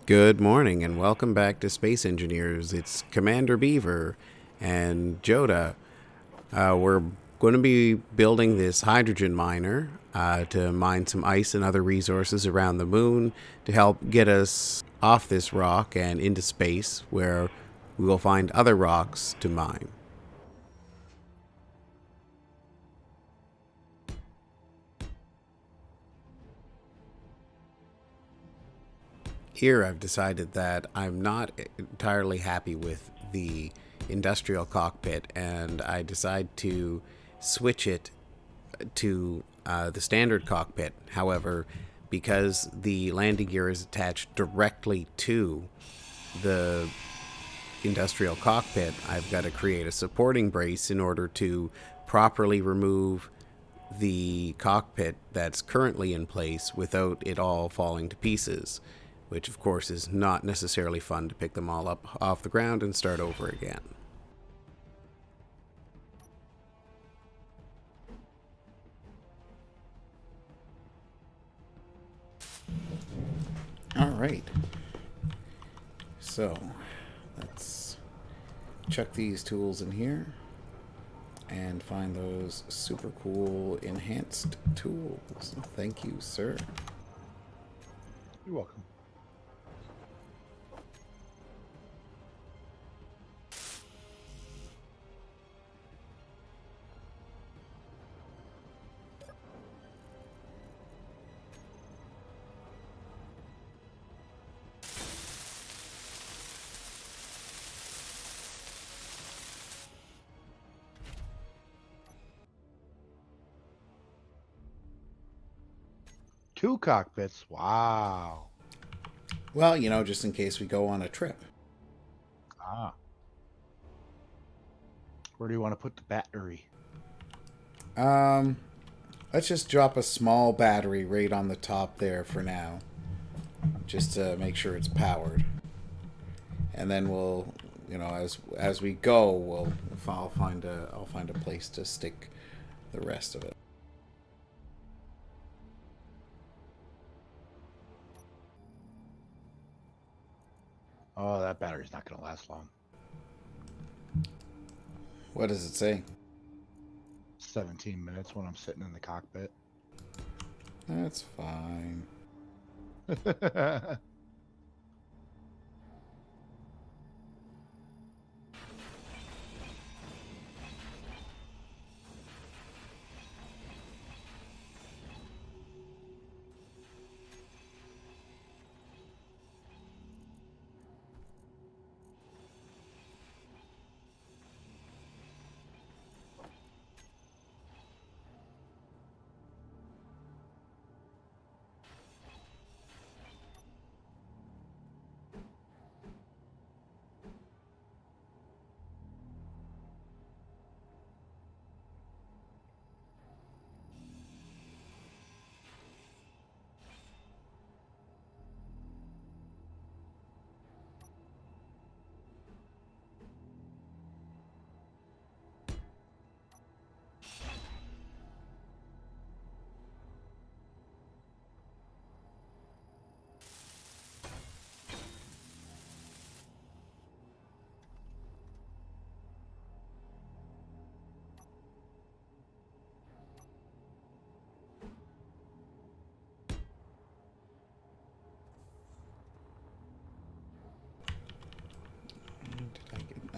Good morning and welcome back to Space Engineers. It's Commander Beaver and Jodah. We're going to be building this hydrogen miner to mine some ice and other resources around the moon to help get us off this rock and into space where we will find other rocks to mine. Here I've decided that I'm not entirely happy with the industrial cockpit, and I decide to switch it to the standard cockpit. However, because the landing gear is attached directly to the industrial cockpit, I've got to create a supporting brace in order to properly remove the cockpit that's currently in place without it all falling to pieces, which of course is not necessarily fun to pick them all up off the ground and start over again. All right. So let's chuck these tools in here and find those super cool enhanced tools. Thank you, sir. You're welcome. Two cockpits. Wow. Well, just in case we go on a trip. Ah. Where do you want to put the battery? Let's just drop a small battery right on the top there for now, just to make sure it's powered. And then we'll, as we go, I'll find a place to stick the rest of it. Oh, that battery's not going to last long. What does it say? 17 minutes when I'm sitting in the cockpit. That's fine.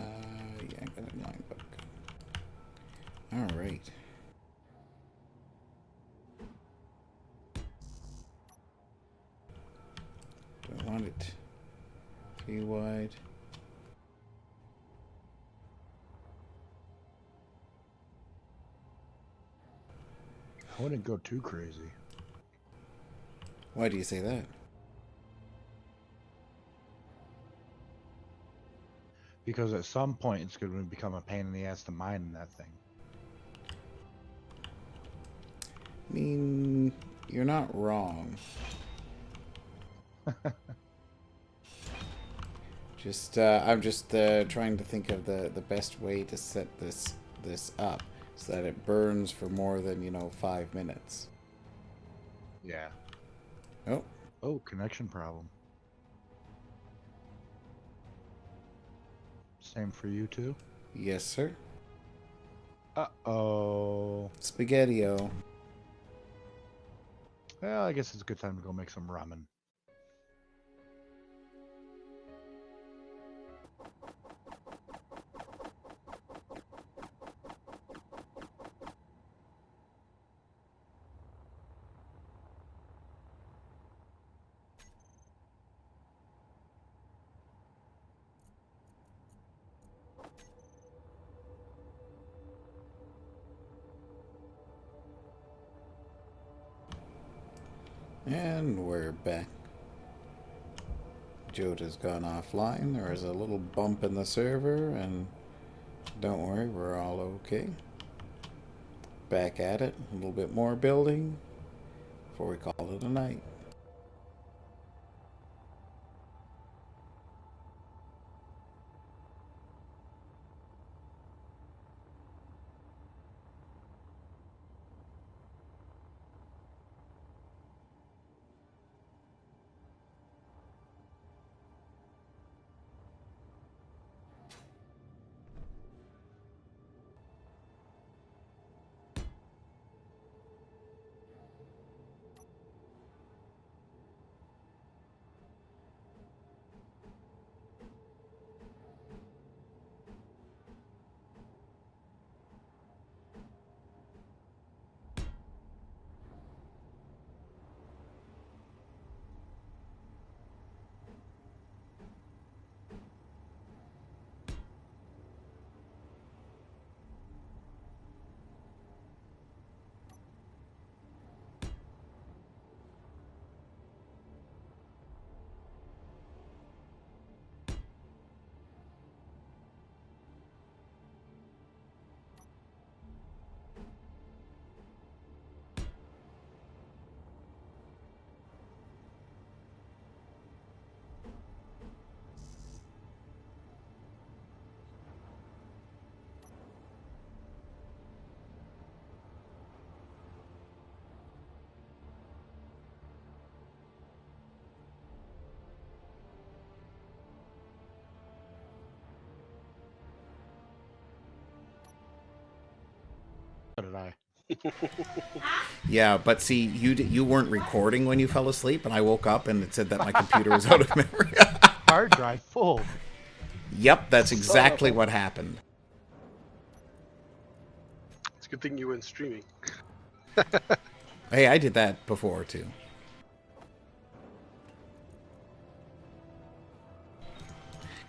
Yeah, I got a line book. All right. Do I want it too wide? I wouldn't go too crazy. Why do you say that? Because at some point it's going to become a pain in the ass to mine in that thing. I mean, you're not wrong. I'm just trying to think of the best way to set this up so that it burns for more than 5 minutes. Yeah. Oh, Oh, connection problem. Same for you too. Yes, sir. Uh-oh. Spaghetti-o. Well, I guess it's a good time to go make some ramen. And we're back. Jodah's gone offline. There was a little bump in the server, and don't worry, we're all okay. Back at it. A little bit more building before we call it a night. So did I. Yeah, but see, you weren't recording when you fell asleep, and I woke up and it said that my computer was out of memory. Hard drive full. Yep, that's exactly what happened. It's a good thing you weren't streaming. Hey, I did that before too.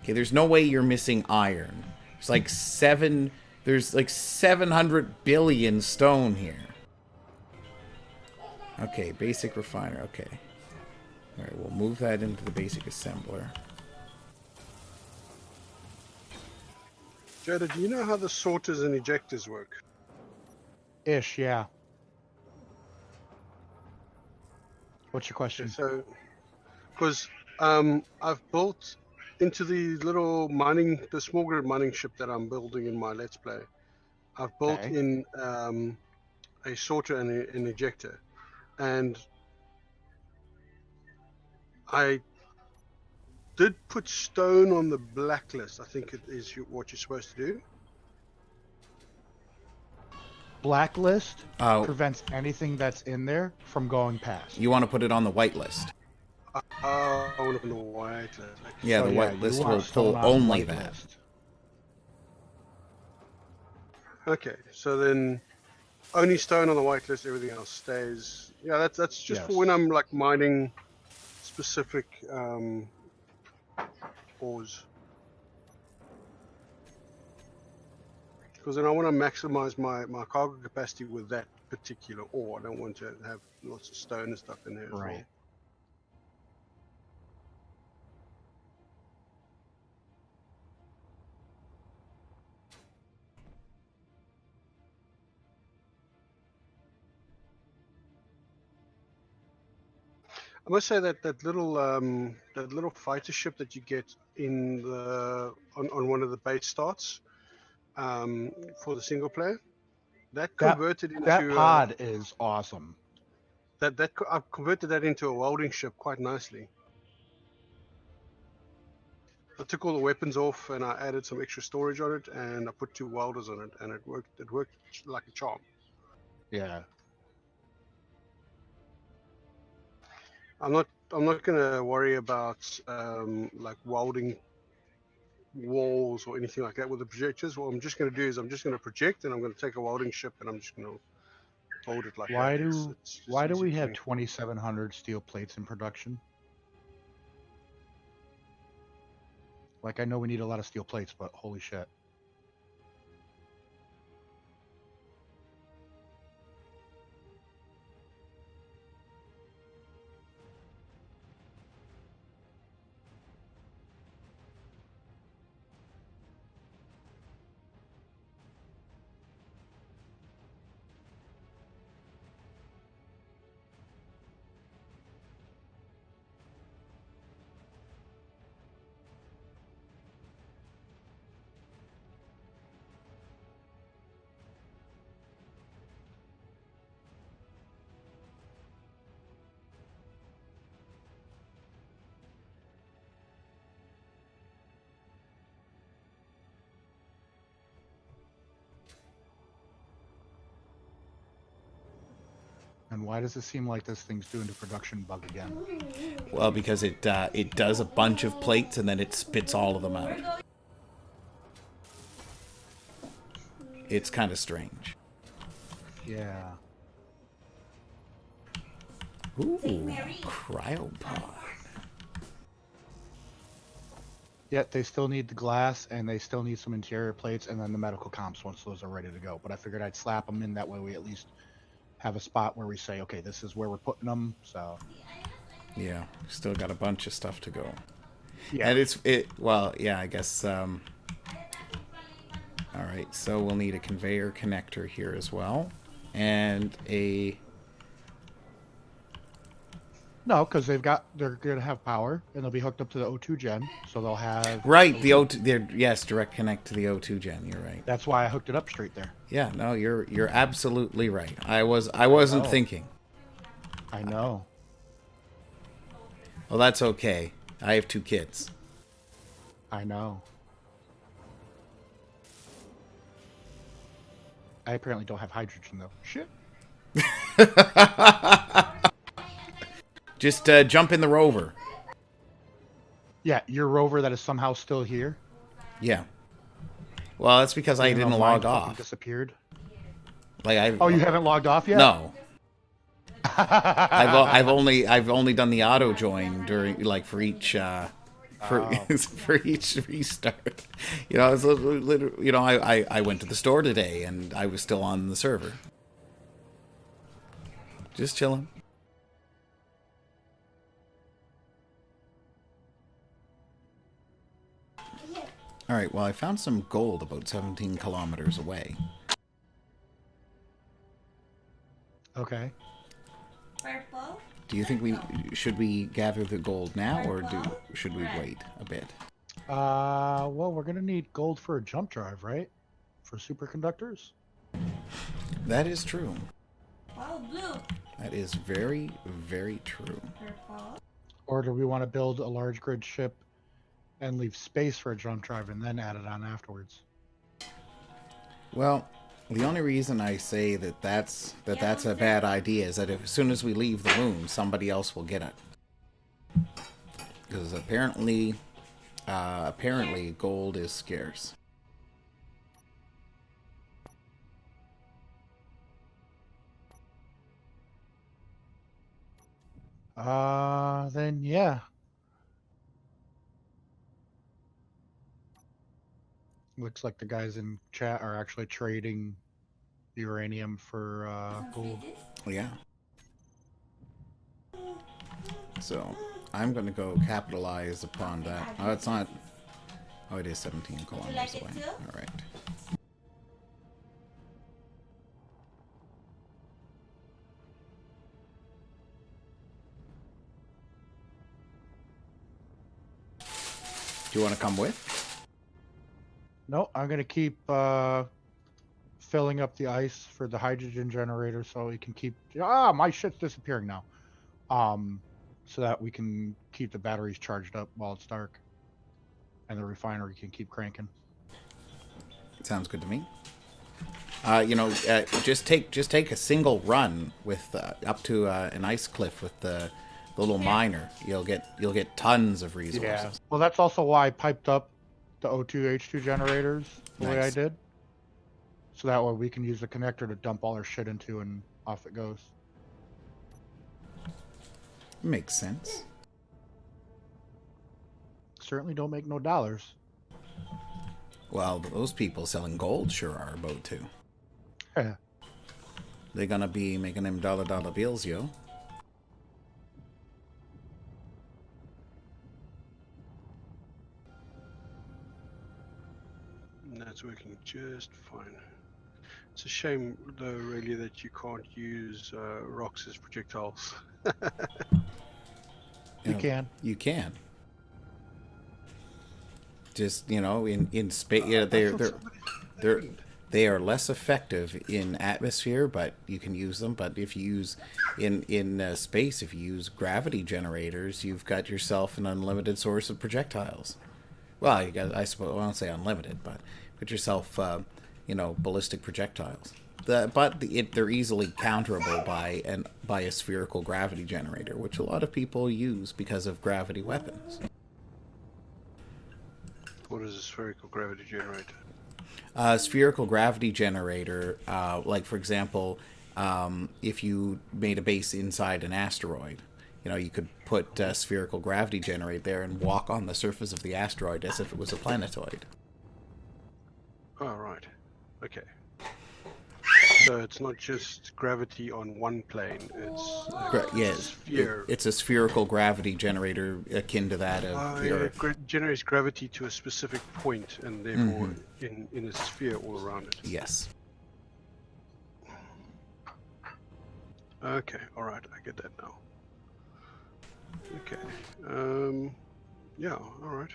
Okay, there's no way you're missing iron. There's like 700 billion stone here. Okay, basic refiner, okay. Alright, we'll move that into the basic assembler. Jodah, do you know how the sorters and ejectors work? Ish, yeah. What's your question? So, because I've built into the small grid mining ship that I'm building in my Let's Play, I've built Okay. in a sorter and an ejector. And I did put stone on the blacklist. I think it is what you're supposed to do. Blacklist Oh, prevents anything that's in there from going past. you want to put it on the whitelist. I want to put the white list. Yeah, So, the yeah, whitelist you want will stone pull on only whitelist. that. Okay, so then only stone on the whitelist, everything else stays. Yeah, that's just for when I'm like mining specific ores. Because then I want to maximize my cargo capacity with that particular ore. I don't want to have lots of stone and stuff in there as well. I must say that little fighter ship that you get in the on one of the base starts for the single player, that converted into that pod is awesome. I've converted that into a welding ship quite nicely. I took all the weapons off and I added some extra storage on it, and I put 2 welders on it, and it worked. It worked like a charm. Yeah. I'm not gonna worry about like welding walls or anything like that with the projectors. What I'm just gonna do is I'm just gonna project, and I'm gonna take a welding ship, and I'm just gonna build it like Why that. do It's just why do easy we for have me. 2,700 steel plates in production? Like, I know we need a lot of steel plates, but holy shit. And why does it seem like this thing's doing the production bug again? Well, because it does a bunch of plates and then it spits all of them out. It's kind of strange. Yeah. Ooh, cryopod. Yeah, they still need the glass, and they still need some interior plates, and then the medical comps once those are ready to go. But I figured I'd slap them in, that way we at least have a spot where we say, okay, this is where we're putting them, so... Yeah, still got a bunch of stuff to go. Yeah. And well, yeah, I guess, all right, so we'll need a conveyor connector here as well. And a... No, because they're going to have power, and they'll be hooked up to the O2 gen, so they'll have... Right, the O2, yes, direct connect to the O2 gen, you're right. That's why I hooked it up straight there. Yeah, no, you're absolutely right. I wasn't thinking. I know. Well, that's okay. I have 2 kids. I know. I apparently don't have hydrogen, though. Shit. Just jump in the rover. Yeah, your rover that is somehow still here. Yeah. Well, that's because I didn't log off. Disappeared. Like Oh, you haven't logged off yet? No. I've only done the auto join during, like, for each for each restart. You know, it's literally, you know, I went to the store today and I was still on the server. Just chilling. All right, well, I found some gold about 17 kilometers away. Okay. Purple. Do you think should we gather the gold now, or should we wait a bit? Well, we're gonna need gold for a jump drive, right? For superconductors. That is true. Oh, blue. That is very, very true. Purple. Or do we want to build a large grid ship and leave space for a jump drive and then add it on afterwards? Well, the only reason I say that's a bad idea is that as soon as we leave the moon, somebody else will get it. Because apparently gold is scarce. Then yeah. Looks like the guys in chat are actually trading uranium for gold. Yeah. So I'm going to go capitalize upon that. Oh, it's not. Oh, it is 17 kilometers away. All right. Do you want to come with? No, I'm gonna keep filling up the ice for the hydrogen generator so we can keep. Ah, my shit's disappearing now. So that we can keep the batteries charged up while it's dark. and the refinery can keep cranking. Sounds good to me. Just take a single run with up to an ice cliff with the little miner. You'll get tons of resources. Yeah. Well, that's also why I piped up the O2 H2 generators the way I Nice. did. So that way we can use the connector to dump all our shit into, and off it goes. Makes sense. Certainly don't make no dollars. Well, those people selling gold sure are about to. Yeah. They're gonna be making them dollar bills, yo. And that's working just fine. It's a shame, though, really, that you can't use rocks as projectiles. You can. You can. Just in space, yeah, they are less effective in atmosphere, but you can use them. But if you use in space, if you use gravity generators, you've got yourself an unlimited source of projectiles. Well, you got, I suppose I won't say unlimited, but put yourself, ballistic projectiles. They're easily counterable by a spherical gravity generator, which a lot of people use because of gravity weapons. What is a spherical gravity generator? Spherical gravity generator, like for example, if you made a base inside an asteroid, you could put a spherical gravity generator there and walk on the surface of the asteroid as if it was a planetoid. Oh, right. Okay. So it's not just gravity on one plane, it's Yes, sphere. it's a spherical gravity generator akin to that of the Earth. It generates gravity to a specific point, and therefore in a sphere all around it. Yes. Okay, all right, I get that now. Okay, yeah, all right.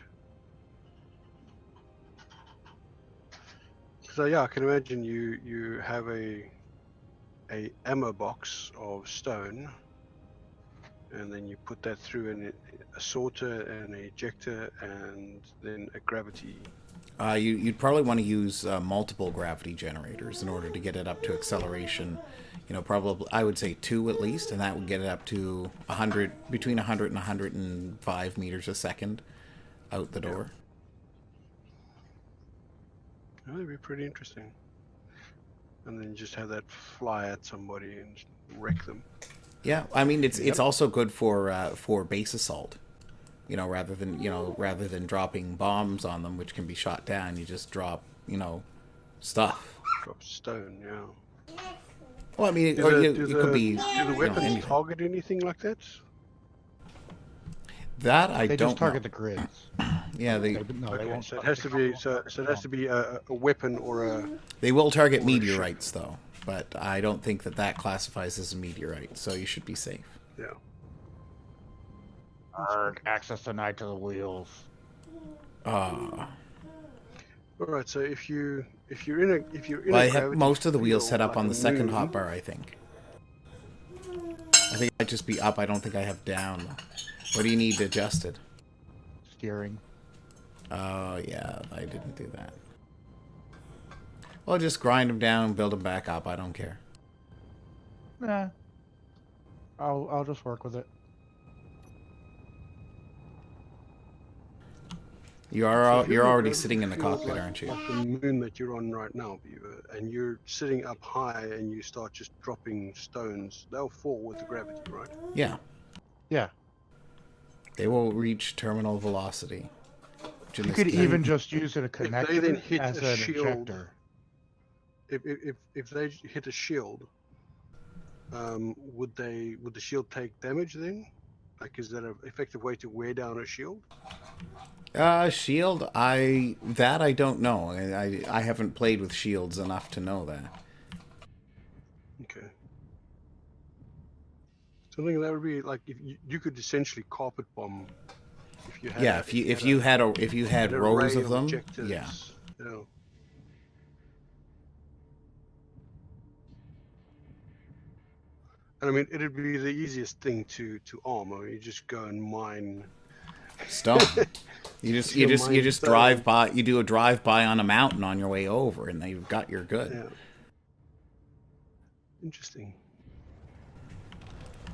So yeah, I can imagine you have a ammo box of stone, and then you put that through a sorter and an ejector, and then a gravity. You'd probably want to use multiple gravity generators in order to get it up to acceleration. Probably I would say 2 at least, and that would get it up to between 100 and 105 meters a second out the door. Oh, that'd be pretty interesting. And then just have that fly at somebody and wreck them. Yeah, I mean it's also good for base assault. Rather than dropping bombs on them, which can be shot down, you just drop stuff. Drop stone, yeah. Well, I mean, it could be. Do the weapons target anything like that? That I They don't just target know. the grids. Yeah, they Okay, won't. so it has to be it has to be a weapon or a. they will target meteorites though, but I don't think that classifies as a meteorite, so you should be safe. Yeah. Access denied to the wheels. Ah. All right. So if you're in Well, a I have gravity most of the wheels field set up like on a the second moon, hotbar, I think. I think I'd just be up. I don't think I have down. What do you need adjusted? Steering. Oh, yeah, I didn't do that. Well, just grind them down, build them back up. I don't care. Nah. I'll just work with it. You're already sitting in the cockpit, aren't you? Like the moon that you're on right now, Beaver, and you're sitting up high and you start just dropping stones. They'll fall with the gravity, right? Yeah. Yeah. They will reach terminal velocity. You could even just use it a If they then connector hit as a an shield, ejector. if they hit a shield, would the shield take damage then? Like, is that an effective way to wear down a shield? Shield, I don't know. I haven't played with shields enough to know that. Okay. Something that would be like if you could essentially carpet bomb if you had. Yeah, if you had rows array of them, objectives, yeah. You know. And I mean, it'd be the easiest thing to arm. I mean, you just go and mine Stone. You just drive by. You do a drive by on a mountain on your way over, and then you've got your good. Yeah. Interesting.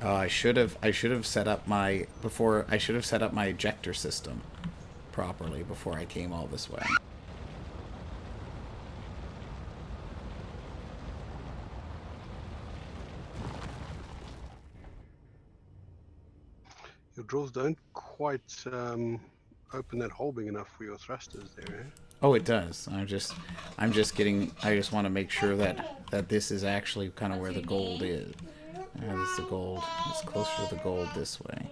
I should have set up my ejector system properly before I came all this way. Your drills don't quite open that hole big enough for your thrusters there, eh? Oh, it does. I just want to make sure that this is actually kind of where the gold is. It's the gold. It's closer to the gold this way.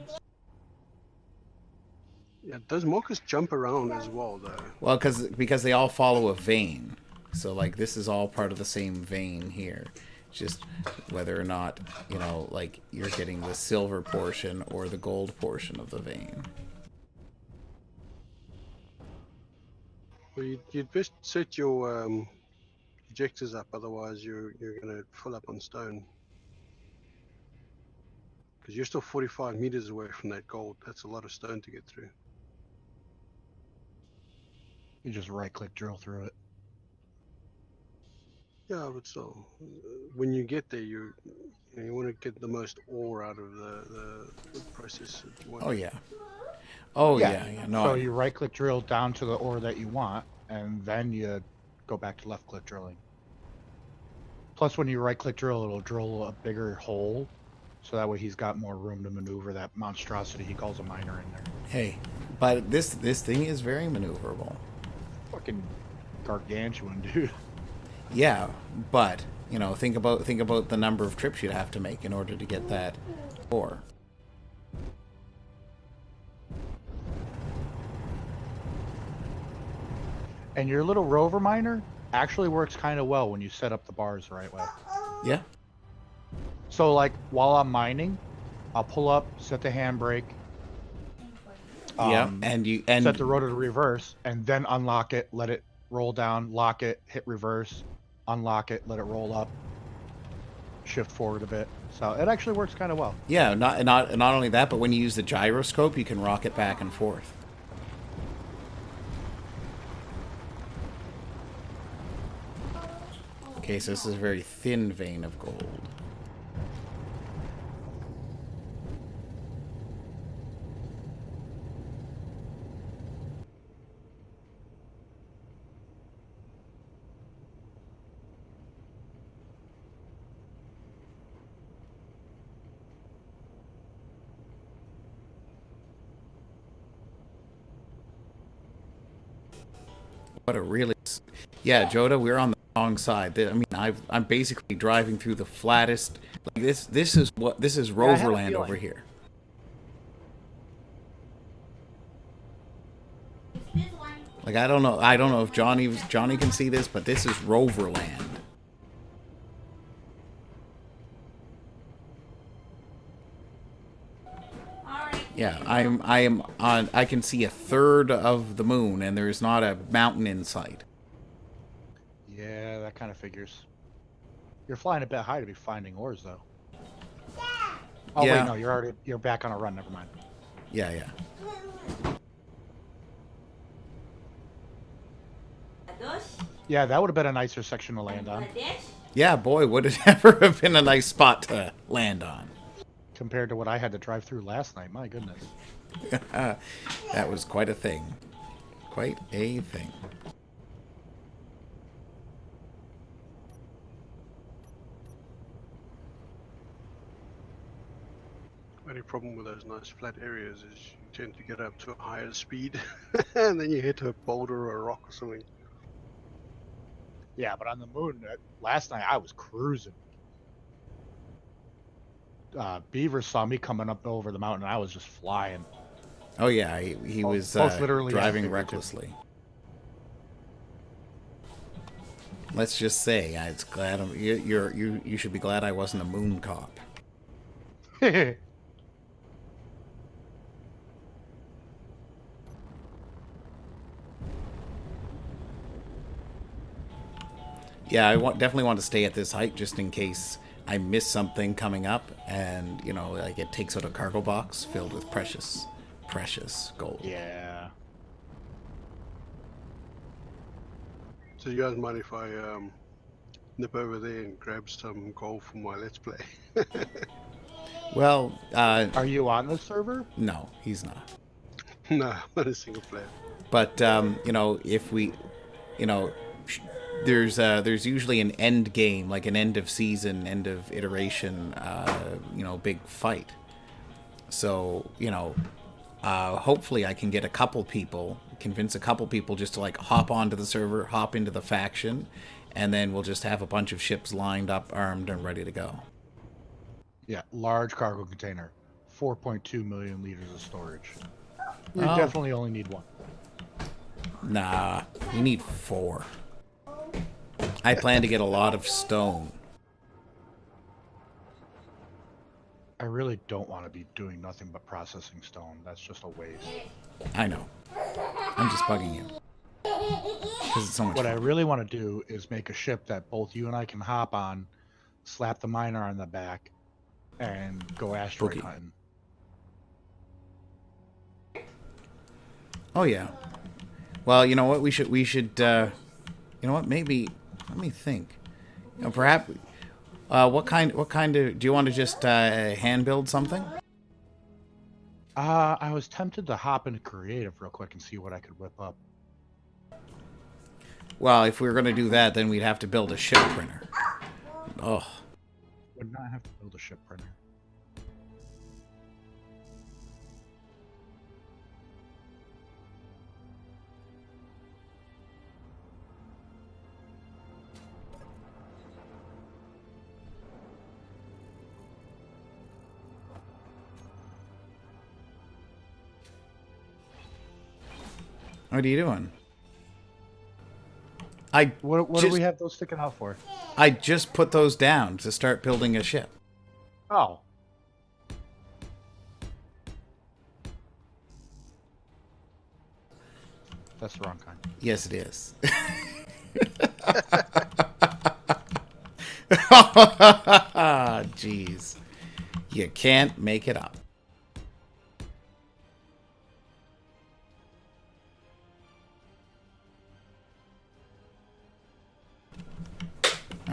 Yeah, those markers jump around as well, though. Well, because they all follow a vein. So, like, this is all part of the same vein here. Just whether or not, you know, like, you're getting the silver portion or the gold portion of the vein. Well, you'd best set your ejectors up, otherwise you're going to fill up on stone. Because you're still 45 meters away from that gold. That's a lot of stone to get through. You just right-click drill through it. Yeah, but still, when you get there, you want to get the most ore out of the process. Oh yeah. Oh yeah. No. So you right-click drill down to the ore that you want, and then you go back to left-click drilling. Plus, when you right-click drill, it'll drill a bigger hole, so that way he's got more room to maneuver that monstrosity he calls a miner in there. Hey, but this thing is very maneuverable. Fucking gargantuan, dude. Yeah, but you know, think about the number of trips you'd have to make in order to get that ore. And your little rover miner actually works kind of well when you set up the bars the right way. Yeah. So, like, while I'm mining, I'll pull up, set the handbrake. Yeah, and set the rotor to reverse, and then unlock it, let it roll down, lock it, hit reverse, unlock it, let it roll up, shift forward a bit. So it actually works kind of well. Yeah, not only that, but when you use the gyroscope, you can rock it back and forth. Okay, so this is a very thin vein of gold. What a really... Yeah, Jodah, we're on the wrong side. I mean, I'm basically driving through the flattest... Like this is Roverland over here. Like, I don't know if Johnny can see this, but this is Roverland. Yeah, I can see a third of the moon, and there's not a mountain in sight. Yeah, that kind of figures. You're flying a bit high to be finding ores, though. Oh yeah. Wait, no, you're back on a run. Never mind. Yeah. Yeah, that would have been a nicer section to land on. Yeah, boy, would it ever have been a nice spot to land on. Compared to what I had to drive through last night, my goodness. That was quite a thing. Quite a thing. Only problem with those nice flat areas is you tend to get up to a higher speed, and then you hit a boulder or a rock or something. Yeah, but on the moon, last night I was cruising. Beaver saw me coming up over the mountain, and I was just flying. Oh yeah, he was literally driving recklessly. Let's just say, it's glad you should be glad I wasn't a moon cop. Yeah, I definitely want to stay at this height just in case I miss something coming up, and you know, like it takes out a cargo box filled with precious gold. Yeah. So you guys mind if I nip over there and grab some gold for my Let's Play? Well, Are you on the server? no, he's not. No, not a single player. But if we, you know, there's usually an end game, like an end of season, end of iteration, big fight. So hopefully I can get convince a couple people just to like hop onto the server, hop into the faction, and then we'll just have a bunch of ships lined up, armed, and ready to go. Yeah, large cargo container, 4.2 million liters of storage. We Oh. definitely only need one. Nah, we need 4. I plan to get a lot of stone. I really don't want to be doing nothing but processing stone. That's just a waste. I know. I'm just bugging you. Because it's so much What I fun. really want to do is make a ship that both you and I can hop on, slap the miner on the back, and go asteroid Boogie. hunting. Oh yeah. Well, you know what? We should. You know what? Maybe. Let me think. Perhaps. What kind of? Do you want to just hand build something? I was tempted to hop into creative real quick and see what I could whip up. Well, if we were going to do that, then we'd have to build a ship printer. Oh. Would not have to build a ship printer. What are you doing? What do we have those sticking out for? I just put those down to start building a ship. Oh. That's the wrong kind. Yes, it is. Jeez. You can't make it up.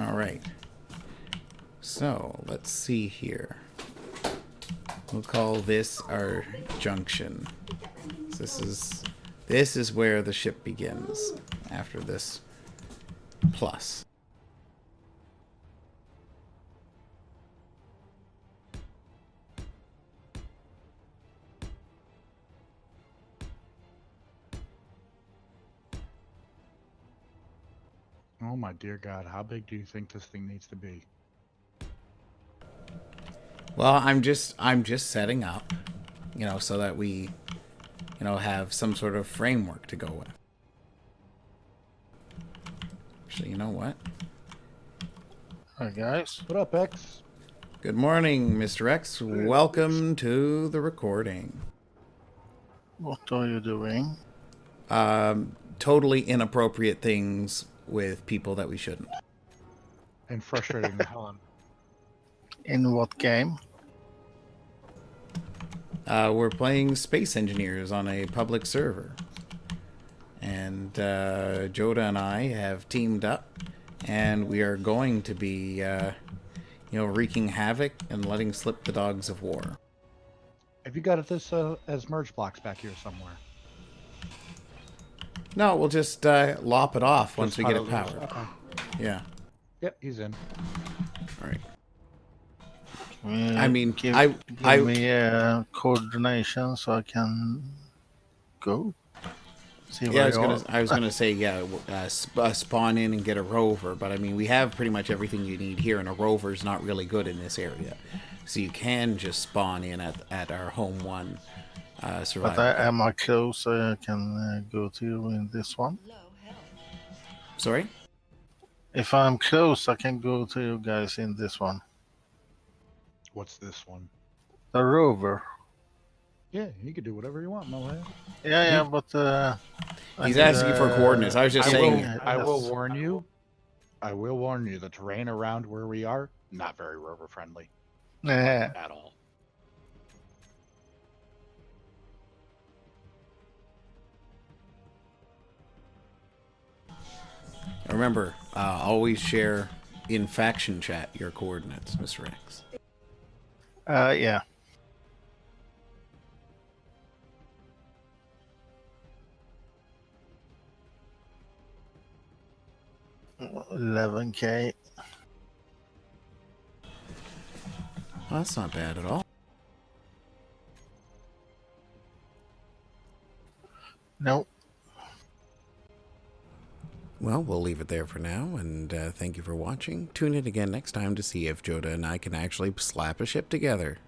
All right. So, let's see here. We'll call this our junction. So this is where the ship begins after this plus. Oh my dear God, how big do you think this thing needs to be? Well, I'm just setting up, so that we, have some sort of framework to go with. Actually, you know what? Hi guys. What up, X? Good morning, Mr. X. Welcome to the recording. What are you doing? Totally inappropriate things with people that we shouldn't. And frustrating the hell out of me. In what game? We're playing Space Engineers on a public server. And Jodah and I have teamed up, and we are going to be, wreaking havoc and letting slip the dogs of war. Have you got this as merge blocks back here somewhere? No, we'll just lop it off once we get it pile powered. loose. Okay. Yeah. Yep, he's in. All right. Give, I mean, give I me a coordination so I can go. See yeah, where I was gonna say spawn in and get a rover, but I mean we have pretty much everything you need here, and a rover's not really good in this area, so you can just spawn in at our home one. Survival. But am I close? I can go to you in this one. Sorry? If I'm close, I can go to you guys in this one. What's this one? The rover. Yeah, you can do whatever you want, Mohead. Yeah, but He's asking for coordinates. I was just saying. I will warn you. I will warn you. The terrain around where we are not very rover friendly Yeah. at all. Remember, always share in faction chat your coordinates, Mr. X. Yeah. $11K. Well, that's not bad at all. Nope. Well, we'll leave it there for now, and thank you for watching. Tune in again next time to see if Jodah and I can actually slap a ship together.